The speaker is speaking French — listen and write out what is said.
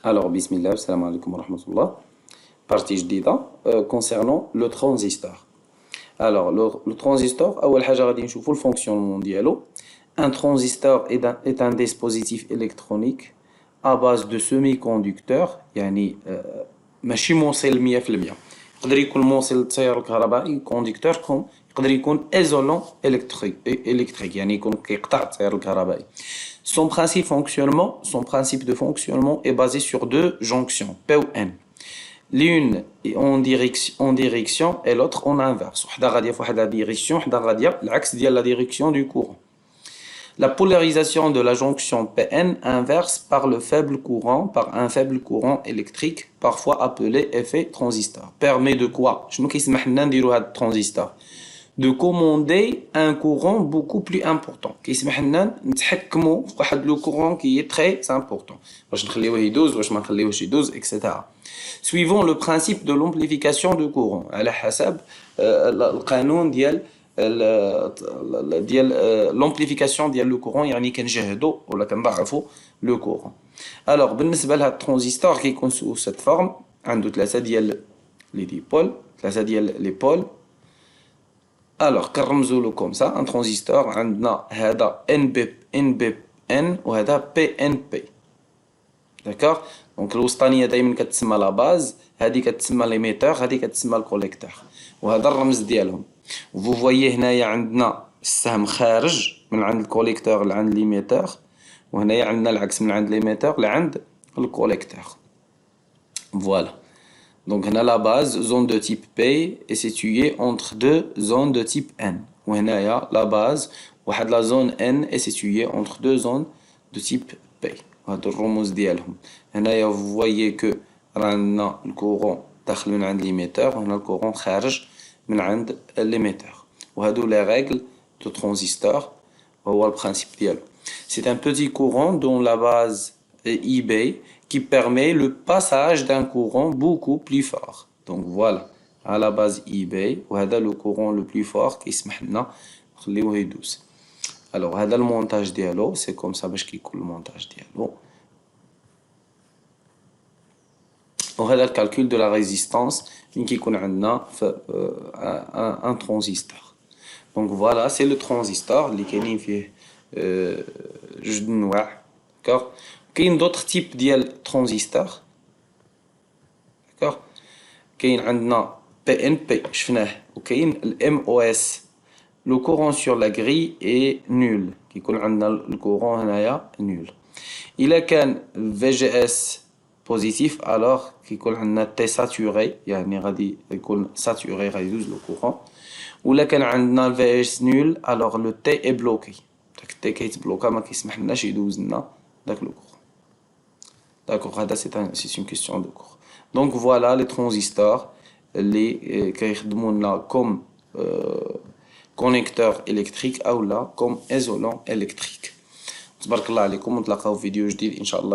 Alors, bismillah, salam alaikum wa rahmatullah. Partie جديدة concernant le transistor. Alors, le transistor, أول حاجة غادي نشوفوا le fonctionnement ديالو. Un transistor est un dispositif électronique à base de semi-conducteurs, يعني ماشي موصل 100%. يقدر يكون موصل للتيار الكهربائي conducteur comme يقدر يكون isolant électrique يعني يكون كيقطع التيار الكهربائي. Son principe de fonctionnement est basé sur deux jonctions, P ou N. L'une est en direction et l'autre en inverse. وحدة غادية في واحد la direction, وحدة غادية العكس ديال la direction du courant. La polarisation de la jonction Pn inverse par un faible courant électrique, parfois appelé effet transistor. Permet de quoi? شنو كيسمح لنا نديرو هاد transistor? De commander un courant beaucoup plus important. كيسمح لنا نتحكموا في واحد لو courant qui est très important. واش نخليوه يدوز واش ما نخليوهش يدوز etc. Suivant le principe de l'amplification de courant على حسب القانون ديال l'amplification ديال لو courant يعني كنجهدوا ولا كنضعفوا لو courant. Alors بالنسبه لهاد الترانزستور كيكون sous cette forme عنده ثلاثه ديال لي ديبول ثلاثه ديال لي بول. Alors كنرمزوا له كوم سا ان ترانزستور عندنا هذا NBN وهذا PNP. داكوغ دونك الوسطانيه دائما كتسمى لا باز، هذه كتسمى ليميتور، هذه كتسمى الكوليكتور، وهذا الرمز ديالهم. Vous voyez هنايا عندنا السهم خارج من عند الكوليكتور لعند ليميتور، وهنايا عندنا العكس من عند ليميتور لعند الكوليكتور. Voilà. Donc la base, zone de type P, est située entre deux zones de type N. وهنايا la base, la zone N est située entre deux zones de type P. هادو الرموز ديالهم. هنايا vous voyez que عندنا الكورون داخل من عند ليميتور، وهنا الكورون خارج من عند ليميتور. وهادو les règles de transistor، وهو البرانسيب ديالو. C'est un petit courant dont la base est IB qui permet le passage d'un courant beaucoup plus fort. Donc voilà, à la base IB وهذا le courant le plus fort qui يسمح لنا نخليوه يدوز. Alors هذا المونتاج ديالو c'est comme ça باش كيكون المونتاج ديالو. وهذا الكالكول de la résistance اللي كيكون عندنا في un transistor. Donc voilà, c'est le transistor اللي كاينين فيه جوج انواع. D'accord. كاين d'autres types ديال transistor. D'accord. كاين عندنا PNP شفناه، وكاين MOS. Le courant sur la grille est nul. كيكون عندنا الكورون هنايا nul. إلا كان VGS positif alors كيكون عندنا T saturé يعني غادي يكون saturé غادي يدوز لو courant. ولا كان عندنا VGS nul alors le T est bloqué. داك T كيتبلوكا ما كيسمح لناش يدوز لنا داك لو courant. D'accord, c'est une question de cours. Donc voilà les transistors اللي كيخدموا لنا comme connecteur électrique ou là comme isolant électrique. تبارك الله عليكم، ونتلاقاو في فيديو جديد إن شاء الله.